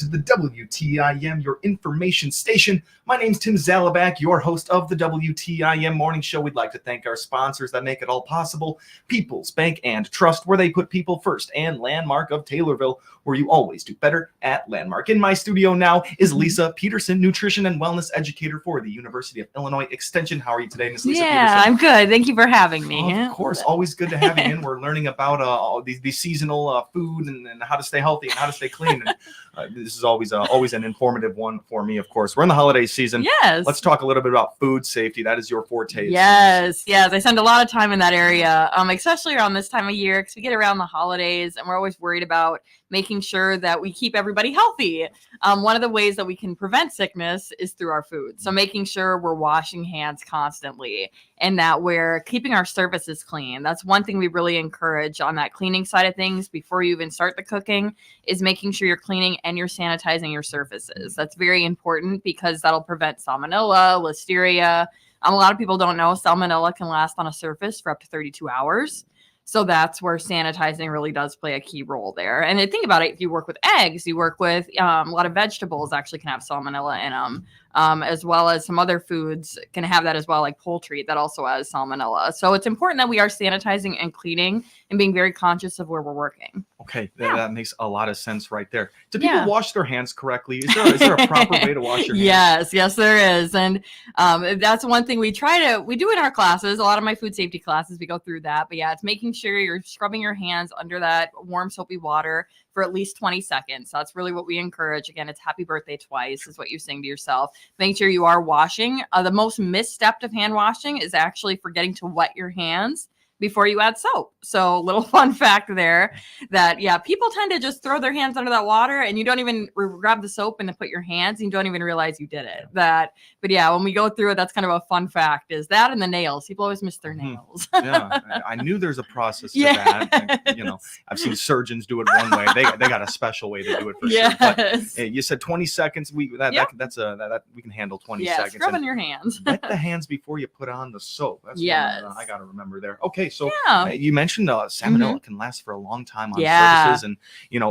To the WTIM, your information station. My name's Tim Zalabak, your host of the WTIM Morning Show. We'd like to thank our sponsors that make it all possible. People's Bank and Trust, where they put people first, and Landmark of Taylorville, where you always do better at Landmark. In my studio now is Lisa Peterson, nutrition and wellness educator for the University of Illinois Extension. How are you today, Miss Lisa Peterson? Yeah, I'm good. Thank you for having me. Of course, always good to have you in. We're learning about all these seasonal food and how to stay healthy and how to stay clean. And this is always an informative one for me, of course. We're in the holiday season. Yes. Let's talk a little bit about food safety. That is your forte. Yes. I spend a lot of time in that area, especially around this time of year, because we get around the holidays and we're always worried about making sure that we keep everybody healthy. One of the ways that we can prevent sickness is through our food. So making sure we're washing hands constantly and that we're keeping our surfaces clean. That's one thing we really encourage on that cleaning side of things before you even start the cooking, is making sure you're cleaning and you're sanitizing your surfaces. That's very important because that'll prevent salmonella, listeria. A lot of people don't know salmonella can last on a surface for up to 32 hours. So that's where sanitizing really does play a key role there. And think about it, if you work with eggs, you work with a lot of vegetables actually can have salmonella in them, as well as some other foods can have that as well, like poultry that also has salmonella. So it's important that we are sanitizing and cleaning and being very conscious of where we're working. Okay, that makes a lot of sense right there. Do people wash their hands correctly? Is there a proper way to wash your hands? Yes, there is. And that's one thing we do in our classes. A lot of my food safety classes, we go through that. But it's making sure you're scrubbing your hands under that warm soapy water for at least 20 seconds. So that's really what we encourage. Again, it's happy birthday twice is what you sing to yourself. Make sure you are washing. The most misstepped of hand washing is actually forgetting to wet your hands before you add soap. So little fun fact there that, people tend to just throw their hands under that water and you don't even grab the soap and then put your hands and you don't even realize you did it. But when we go through it, that's kind of a fun fact, is that and the nails. People always miss their nails. I knew there's a process to that. And, I've seen surgeons do it one way. They got a special way to do it for sure. But you said 20 seconds. We can handle 20 seconds. Scrubbing your hands. Wet the hands before you put on the soap. That's one I got to remember there. Okay, so you mentioned salmonella can last for a long time on surfaces, and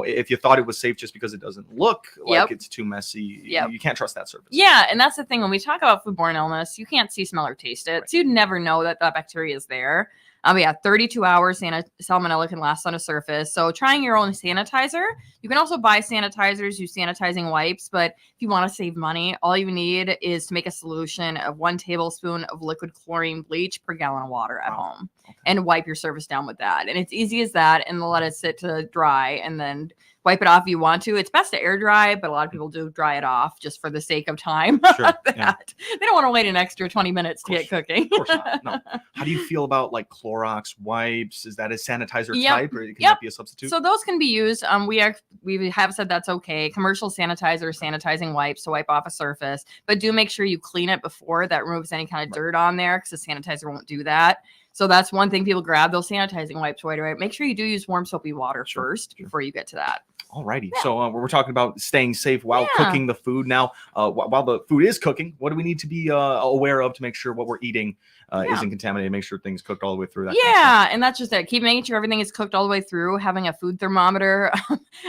if you thought it was safe just because it doesn't look like it's too messy, you can't trust that surface. Yeah, and that's the thing when we talk about foodborne illness, you can't see, smell, or taste it, so you'd never know that bacteria is there. 32 hours salmonella can last on a surface. So trying your own sanitizer. You can also buy sanitizers, use sanitizing wipes, but if you want to save money, all you need is to make a solution of 1 tablespoon of liquid chlorine bleach per gallon of water at home and wipe your surface down with that. And it's easy as that, and let it sit to dry and then wipe it off if you want to. It's best to air dry, but a lot of people do dry it off just for the sake of time. Sure, They don't want to wait an extra 20 minutes to get cooking. Of course not. No. How do you feel about like Clorox wipes? Is that a sanitizer type, or can that be a substitute? So those can be used. We have said that's okay. Commercial sanitizer, sanitizing wipes to wipe off a surface, but do make sure you clean it before that removes any kind of dirt on there, because the sanitizer won't do that. So that's one thing. People grab those sanitizing wipes right away. Make sure you do use warm soapy water first before you get to that. Alrighty. So we're talking about staying safe while cooking the food. Now, while the food is cooking, what do we need to be aware of to make sure what we're eating isn't contaminated, make sure things cooked all the way through that? And that's just it. Keep making sure everything is cooked all the way through, having a food thermometer.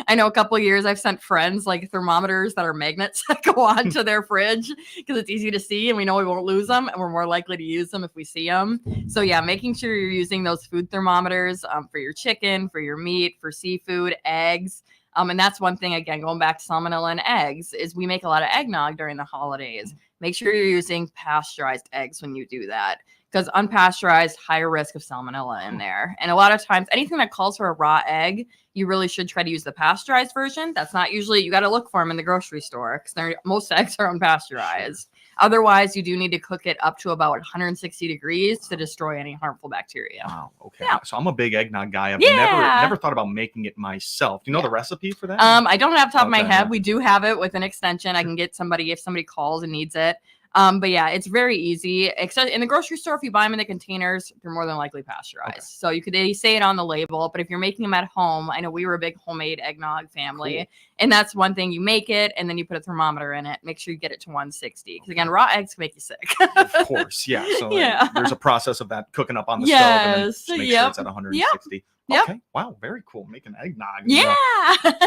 I know a couple of years I've sent friends like thermometers that are magnets that go onto their fridge because it's easy to see and we know we won't lose them and we're more likely to use them if we see them. So making sure you're using those food thermometers for your chicken, for your meat, for seafood, eggs. And that's one thing, again, going back to salmonella and eggs, is we make a lot of eggnog during the holidays. Make sure you're using pasteurized eggs when you do that, because unpasteurized, higher risk of salmonella in there. And a lot of times, anything that calls for a raw egg, you really should try to use the pasteurized version. That's not usually, you got to look for them in the grocery store, because most eggs are unpasteurized. Otherwise, you do need to cook it up to about 160 degrees to destroy any harmful bacteria. Wow. Okay. So I'm a big eggnog guy. I've never thought about making it myself. Do you know the recipe for that? I don't have top of my head. We do have it with an extension. I can get somebody if somebody calls and needs it. But it's very easy. Except in the grocery store, if you buy them in the containers, they're more than likely pasteurized. So they say it on the label. But if you're making them at home, I know we were a big homemade eggnog family. Cool. And that's one thing. You make it and then you put a thermometer in it. Make sure you get it to 160. Because again, raw eggs can make you sick. Of course. Yeah. So there's a process of that cooking up on the stove. And then just make sure it's at 160. Yep. Okay. Wow. Very cool. Making eggnog. Yeah.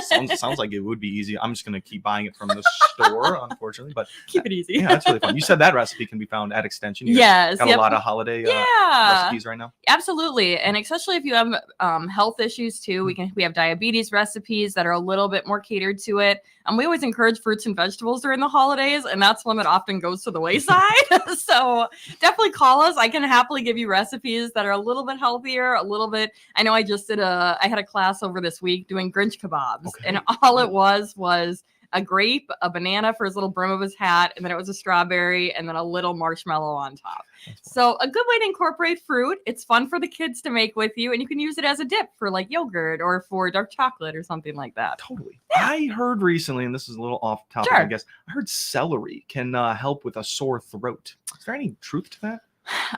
Sounds like it would be easy. I'm just gonna keep buying it from the store, unfortunately. But Keep it easy. yeah, that's really fun. You said that recipe can be found at Extension. You Yes. got a lot of holiday recipes right now. Absolutely. And especially if you have health issues too, we have diabetes recipes that are a little bit more catered to it. We always encourage fruits and vegetables during the holidays, and that's one that often goes to the wayside. So definitely call us. I can happily give you recipes that are a little bit healthier, a little bit. I know I had a class over this week doing Grinch kebabs, and all it was a grape, a banana for his little brim of his hat, and then it was a strawberry, and then a little marshmallow on top. So a good way to incorporate fruit. It's fun for the kids to make with you, and you can use it as a dip for like yogurt or for dark chocolate or something like that. Totally. Yeah. I heard recently, and this is a little off topic, I guess, I heard celery can help with a sore throat. Is there any truth to that?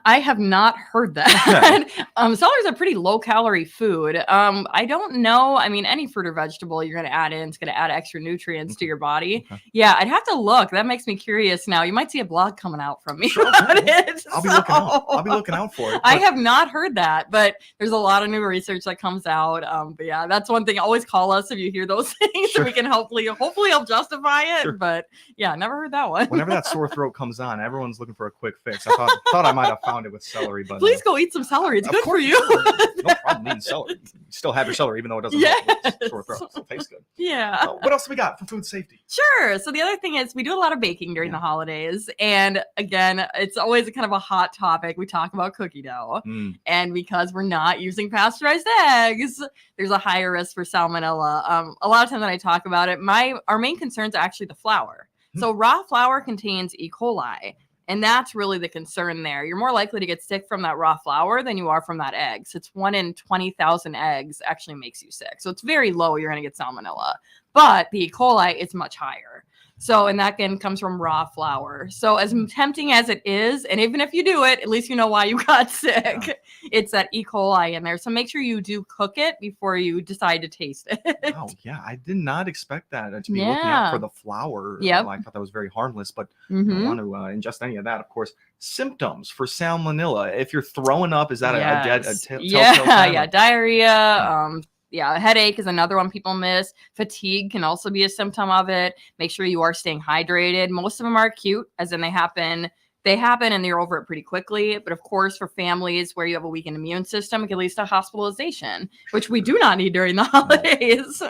I have not heard that. Celery is a pretty low-calorie food. I don't know. I mean, any fruit or vegetable you're going to add in is going to add extra nutrients to your body. Okay. Yeah, I'd have to look. That makes me curious now. You might see a blog coming out from me about it. I'll be looking out for it. I have not heard that, but there's a lot of new research that comes out. But yeah, that's one thing. Always call us if you hear those things, so we can hopefully help justify it. Sure. But yeah, never heard that one. Whenever that sore throat comes on, everyone's looking for a quick fix. I thought I might have found it with celery, but please go eat some celery. It's good for you. No problem eating celery. You still have your celery, even though it doesn't help sore throat. It still tastes good. Yeah. What else do we got for food safety? Sure. So the other thing is we do a lot of baking during the holidays, and again, it's always a kind of a hot topic. We talk about cookie dough, and because we're not using pasteurized eggs, there's a higher risk for salmonella. A lot of times when I talk about it, our main concern is actually the flour. So raw flour contains E. coli. And that's really the concern there. You're more likely to get sick from that raw flour than you are from that egg. So it's 1 in 20,000 eggs actually makes you sick. So it's very low. You're going to get salmonella. But the E. coli is much higher. So, and that again comes from raw flour. So as tempting as it is, and even if you do it, at least you know why you got sick. Yeah. It's that E. coli in there. So make sure you do cook it before you decide to taste it. Oh, yeah. I did not expect that to be looking out for the flour. Yep. I thought that was very harmless, but I don't want to ingest any of that. Of course, symptoms for salmonella. If you're throwing up, is that a telltale sign? Yeah. Diarrhea, yeah, headache is another one people miss. Fatigue can also be a symptom of it. Make sure you are staying hydrated. Most of them are acute, as in they happen and you're over it pretty quickly. But of course, for families where you have a weakened immune system, it can lead to hospitalization, which we do not need during the holidays.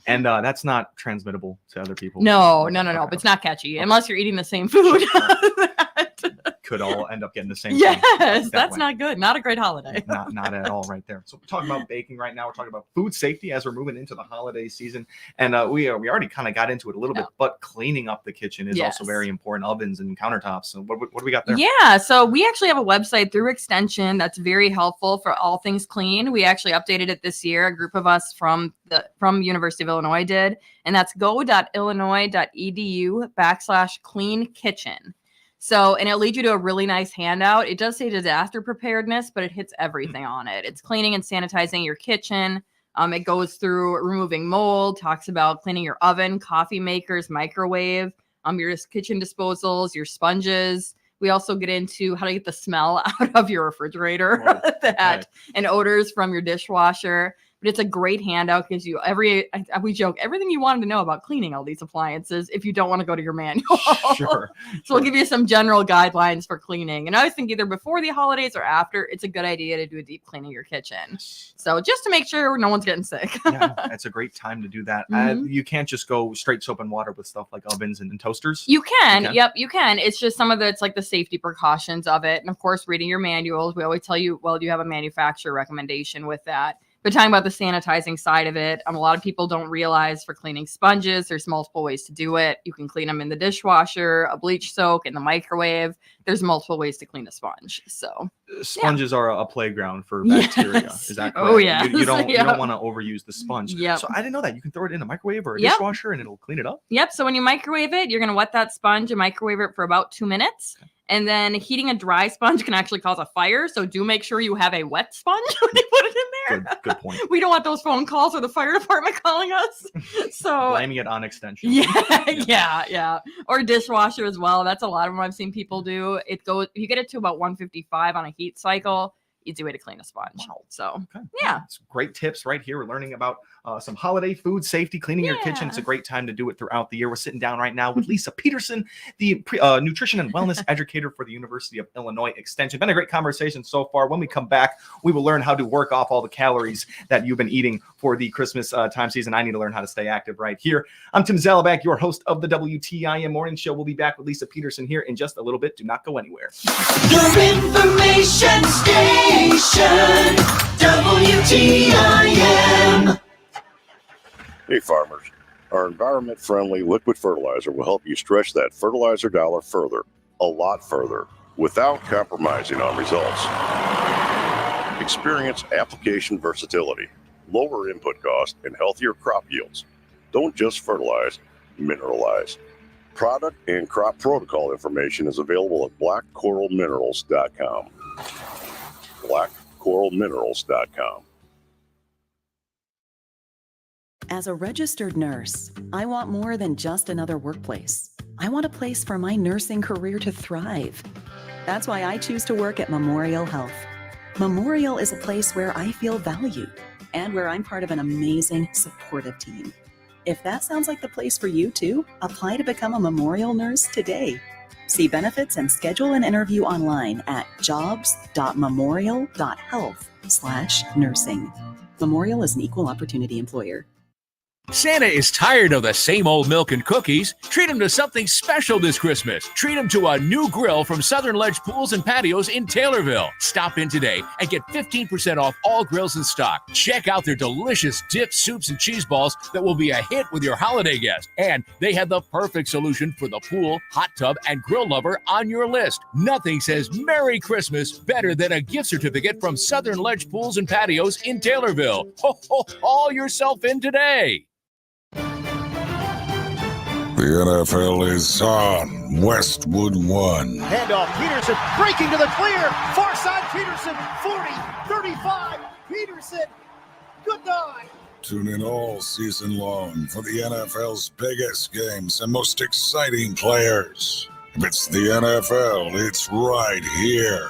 And that's not transmittable to other people. No. But it's not catchy unless you're eating the same food. Could all end up getting the same thing. Yes, that's not good. Not a great holiday. Not at all right there. So we're talking about baking right now. We're talking about food safety as we're moving into the holiday season. And we already kind of got into it a little bit, but cleaning up the kitchen is also very important. Ovens and countertops. So what do we got there? Yeah, so we actually have a website through Extension that's very helpful for all things clean. We actually updated it this year. A group of us from University of Illinois did, and that's go.illinois.edu/clean kitchen. So, and it'll lead you to a really nice handout. It does say disaster preparedness, but it hits everything on it. It's cleaning and sanitizing your kitchen. It goes through removing mold, talks about cleaning your oven, coffee makers, microwave, your kitchen disposals, your sponges. We also get into how to get the smell out of your refrigerator and odors from your dishwasher. But it's a great handout. Gives you we joke, everything you wanted to know about cleaning all these appliances if you don't want to go to your manual. Sure. We'll give you some general guidelines for cleaning. And I always think either before the holidays or after, it's a good idea to do a deep cleaning of your kitchen. So just to make sure no one's getting sick. Yeah, it's a great time to do that. You can't just go straight soap and water with stuff like ovens and toasters. You can. Yep, you can. It's just some of it's like the safety precautions of it. And of course, reading your manuals, we always tell you, well, do you have a manufacturer recommendation with that? But talking about the sanitizing side of it, a lot of people don't realize for cleaning sponges, there's multiple ways to do it. You can clean them in the dishwasher, a bleach soak, in the microwave. There's multiple ways to clean a sponge. So sponges are a playground for bacteria. Is that correct? Oh yeah. You don't want to overuse the sponge. Yep. So I didn't know that. You can throw it in a microwave or a dishwasher and it'll clean it up. Yep. So when you microwave it, you're gonna wet that sponge and microwave it for about 2 minutes. Okay. And then heating a dry sponge can actually cause a fire. So do make sure you have a wet sponge when you put it in there. Good point. We don't want those phone calls or the fire department calling us. So blaming it on Extension. Yeah. Or dishwasher as well. That's a lot of what I've seen people do. You get it to about 155 on a heat cycle. easy way to clean a sponge. Wow. So, Okay. yeah. It's great tips right here. We're learning about some holiday food safety, cleaning your kitchen. It's a great time to do it throughout the year. We're sitting down right now with Lisa Peterson, the nutrition and wellness educator for the University of Illinois Extension. Been a great conversation so far. When we come back, we will learn how to work off all the calories that you've been eating for the Christmas time season. I need to learn how to stay active right here. I'm Tim Zalabak, your host of the WTIM Morning Show. We'll be back with Lisa Peterson here in just a little bit. Do not go anywhere. Your information station, WTIM. Hey farmers, our environment-friendly liquid fertilizer will help you stretch that fertilizer dollar further, a lot further, without compromising on results. Experience application versatility, lower input cost, and healthier crop yields. Don't just fertilize, mineralize. Product and crop protocol information is available at blackcoralminerals.com. blackcoralminerals.com. As a registered nurse, I want more than just another workplace. I want a place for my nursing career to thrive. That's why I choose to work at Memorial Health. Memorial is a place where I feel valued and where I'm part of an amazing, supportive team. If that sounds like the place for you too, apply to become a Memorial nurse today. See benefits and schedule an interview online at jobs.memorial.health/nursing. Memorial is an equal opportunity employer. Santa is tired of the same old milk and cookies. Treat him to something special this Christmas. Treat him to a new grill from Southern Ledge Pools and Patios in Taylorville. Stop in today and get 15% off all grills in stock. Check out their delicious dips, soups, and cheese balls that will be a hit with your holiday guests. And they have the perfect solution for the pool, hot tub, and grill lover on your list. Nothing says Merry Christmas better than a gift certificate from Southern Ledge Pools and Patios in Taylorville. Ho, ho, haul yourself in today. The NFL is on Westwood One. Handoff, Peterson breaking to the clear. Far side, Peterson, 40, 35, Peterson, good night. Tune in all season long for the NFL's biggest games and most exciting players. If it's the NFL, it's right here.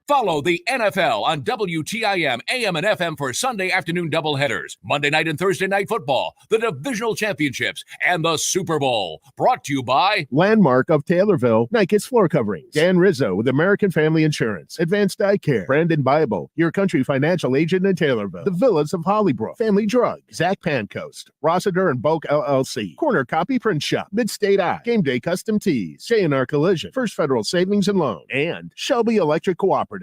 Follow the NFL on WTIM AM and FM for Sunday afternoon doubleheaders, Monday night and Thursday night football, the divisional championships, and the Super Bowl. Brought to you by Landmark of Taylorville, Nikes Floor Coverings, Dan Rizzo with American Family Insurance, Advanced Eye Care, Brandon Bible, Your Country Financial Agent in Taylorville, The Villas of Hollybrook, Family Drug, Zach Pancoast, Rossiter and Bulk LLC, Corner Copy Print Shop, Midstate Eye, Game Day Custom Tees, J&R Collision, First Federal Savings and Loan, and Shelby Electric Cooperative.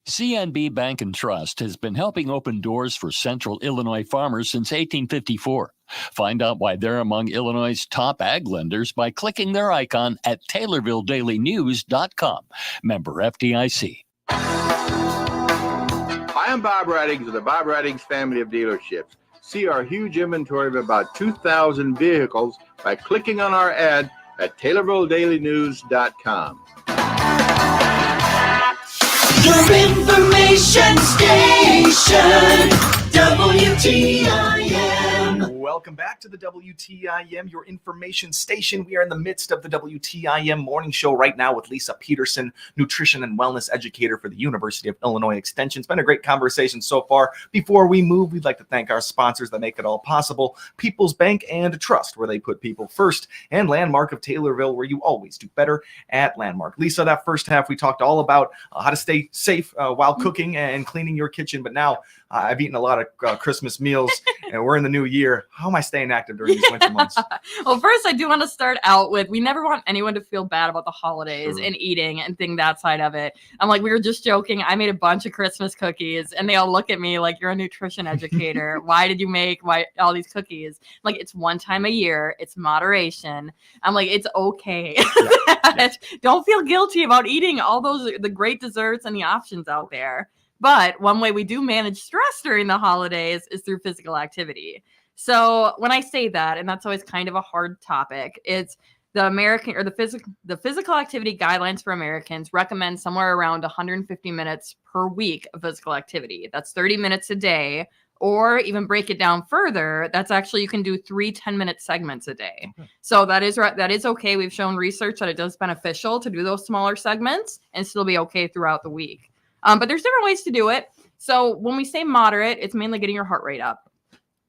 CNB Bank and Trust has been helping open doors for Central Illinois farmers since 1854. Find out why they're among Illinois' top ag lenders by clicking their icon at TaylorvilleDailyNews.com. Member FDIC. Hi, I'm Bob Raddings of the Bob Raddings family of dealerships. See our huge inventory of about 2,000 vehicles by clicking on our ad at TaylorvilleDailyNews.com. Your information station, WTIM. Welcome back to the WTIM, your information station. We are in the midst of the WTIM morning show right now with Lisa Peterson, nutrition and wellness educator for the University of Illinois Extension. It's been a great conversation so far. Before we move, we'd like to thank our sponsors that make it all possible. People's Bank and Trust, where they put people first, and Landmark of Taylorville, where you always do better at Landmark. Lisa, that first half, we talked all about how to stay safe while cooking and cleaning your kitchen. But now I've eaten a lot of Christmas meals and we're in the new year. How am I staying active during these winter months? Well, first, I do want to start out with, we never want anyone to feel bad about the holidays and eating and think that side of it. I'm like, we were just joking. I made a bunch of Christmas cookies and they all look at me like, you're a nutrition educator. Why did you make all these cookies? I'm like, it's one time a year. It's moderation. I'm like, it's okay. Yeah. Don't feel guilty about eating all the great desserts and the options out there. But one way we do manage stress during the holidays is through physical activity. So when I say that, and that's always kind of a hard topic, it's the American or the physical activity guidelines for Americans recommend somewhere around 150 minutes per week of physical activity. That's 30 minutes a day or even break it down further. That's actually, you can do 3 10-minute segments a day. So that is okay. We've shown research that it does beneficial to do those smaller segments and still be okay throughout the week. But there's different ways to do it. So when we say moderate, it's mainly getting your heart rate up.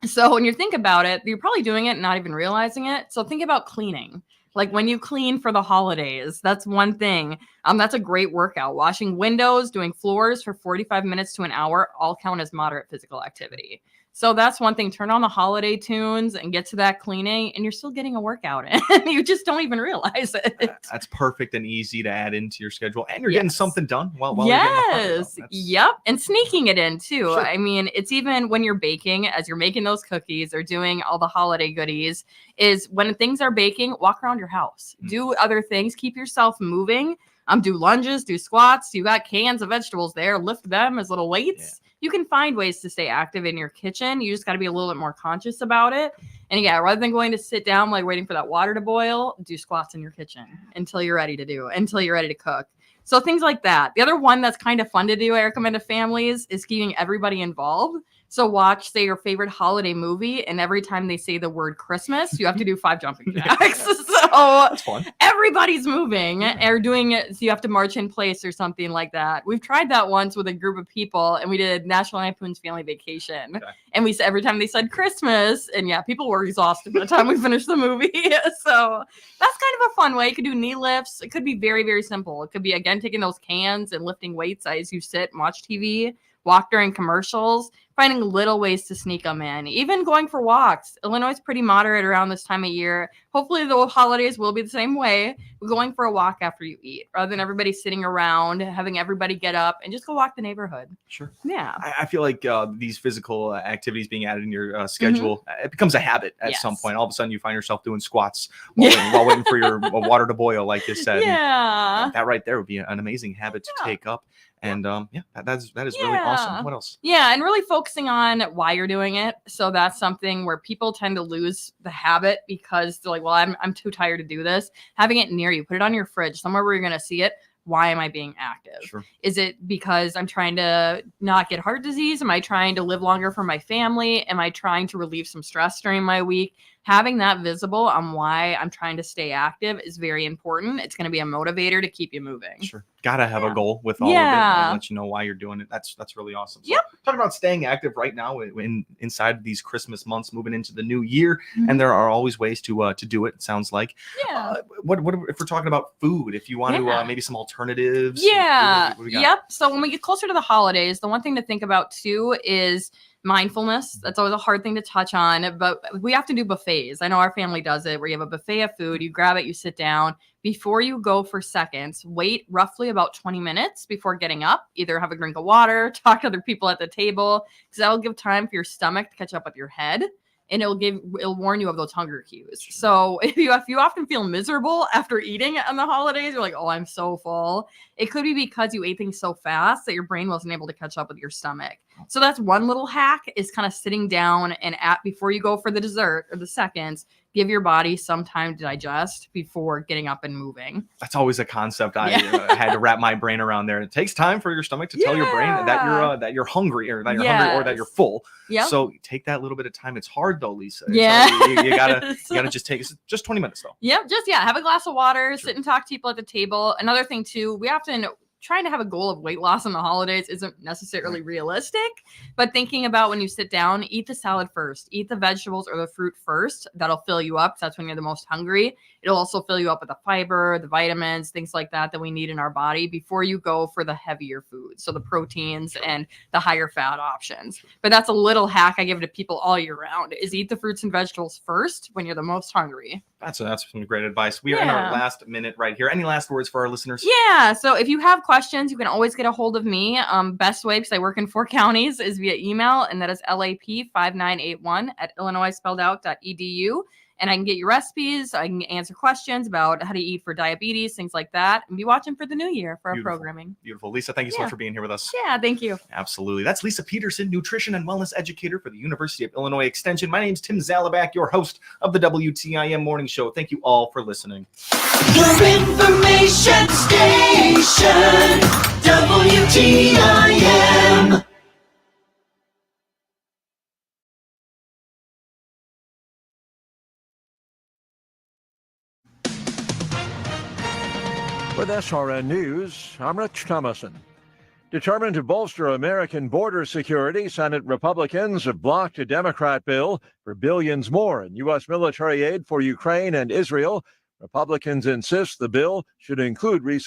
So when you think about it, you're probably doing it and not even realizing it. So think about cleaning. Like when you clean for the holidays, that's one thing. That's a great workout. Washing windows, doing floors for 45 minutes to an hour all count as moderate physical activity. So that's one thing. Turn on the holiday tunes and get to that cleaning, and you're still getting a workout in. You just don't even realize it. That's perfect and easy to add into your schedule, and you're getting something done while you're getting the heart rate up. Yep, and sneaking it in too. Sure. I mean, it's even when you're baking, as you're making those cookies or doing all the holiday goodies, is when things are baking, walk around your house, do other things, keep yourself moving. Do lunges, do squats. You got cans of vegetables there, lift them as little weights. You can find ways to stay active in your kitchen. You just got to be a little bit more conscious about it. And yeah, rather than going to sit down like waiting for that water to boil, do squats in your kitchen until you're ready to cook. So things like that. The other one that's kind of fun to do, I recommend to families, is keeping everybody involved. So watch, say, your favorite holiday movie, and every time they say the word Christmas, you have to do 5 jumping jacks. So that's fun. Everybody's moving or doing it, so you have to march in place or something like that. We've tried that once with a group of people, and we did National Lampoon's Family Vacation. Okay. And we said every time they said Christmas, and yeah, people were exhausted by the time we finished the movie. So that's kind of a fun way. You could do knee lifts. It could be very, very simple. It could be, again, taking those cans and lifting weights as you sit and watch TV, walk during commercials, finding little ways to sneak them in, even going for walks. Illinois is pretty moderate around this time of year. Hopefully the holidays will be the same way. We're going for a walk after you eat, rather than everybody sitting around, having everybody get up and just go walk the neighborhood. Sure. Yeah. I feel like these physical activities being added in your schedule, it becomes a habit at some point. All of a sudden you find yourself doing squats while waiting for your water to boil, like you said. Yeah. And that right there would be an amazing habit to take up. And that is really awesome. What else? Yeah, and really focusing on why you're doing it. So that's something where people tend to lose the habit because they're like, well, I'm too tired to do this. Having it near you, put it on your fridge, somewhere where you're going to see it. Why am I being active? Sure. Is it because I'm trying to not get heart disease? Am I trying to live longer for my family? Am I trying to relieve some stress during my week? Having that visible on why I'm trying to stay active is very important. It's going to be a motivator to keep you moving. Sure. Gotta have a goal with all of it and let you know why you're doing it. That's really awesome. So talking about staying active right now inside these Christmas months, moving into the new year, and there are always ways to do it. It sounds like. What if we're talking about food? If you want to maybe some alternatives. What Yep. So when we get closer to the holidays, the one thing to think about too is mindfulness. That's always a hard thing to touch on, but we have to do buffets. I know our family does it where you have a buffet of food, you grab it, you sit down. Before you go for seconds, wait roughly about 20 minutes before getting up. Either have a drink of water, talk to other people at the table, because that'll give time for your stomach to catch up with your head. And it'll warn you of those hunger cues. So if you often feel miserable after eating on the holidays, you're like, oh, I'm so full. It could be because you ate things so fast that your brain wasn't able to catch up with your stomach. So that's one little hack, is kind of sitting down and before you go for the dessert or the seconds, give your body some time to digest before getting up and moving. That's always a concept I had to wrap my brain around there. It takes time for your stomach to tell your brain that you're hungry or that you're hungry or that you're full. Yep. So take that little bit of time. It's hard though, Lisa. Yeah. You gotta just take just 20 minutes though. Yep. Have a glass of water, sit and talk to people at the table. Another thing too, we often trying to have a goal of weight loss in the holidays isn't necessarily realistic, but thinking about when you sit down, eat the salad first, eat the vegetables or the fruit first. That'll fill you up. That's when you're the most hungry. It'll also fill you up with the fiber, the vitamins, things like that we need in our body before you go for the heavier foods. So the proteins and the higher fat options. But that's a little hack I give to people all year round, is eat the fruits and vegetables first when you're the most hungry. That's some great advice. We are in our last minute right here. Any last words for our listeners? Yeah. So if you have questions, you can always get a hold of me. Best way, because I work in 4 counties, is via email, and that is lap5981@illinoisspelledout.edu. And I can get you recipes. I can answer questions about how to eat for diabetes, things like that. And be watching for the new year for our programming. Beautiful. Lisa, thank you so much for being here with us. Yeah, thank you. Absolutely. That's Lisa Peterson, nutrition and wellness educator for the University of Illinois Extension. My name's Tim Zalabak, your host of the WTIM Morning Show. Thank you all for listening. Your information station, WTIM. With SRN News, I'm Rich Thomason. Determined to bolster American border security, Senate Republicans have blocked a Democrat bill for billions more in U.S. military aid for Ukraine and Israel. Republicans insist the bill should include resources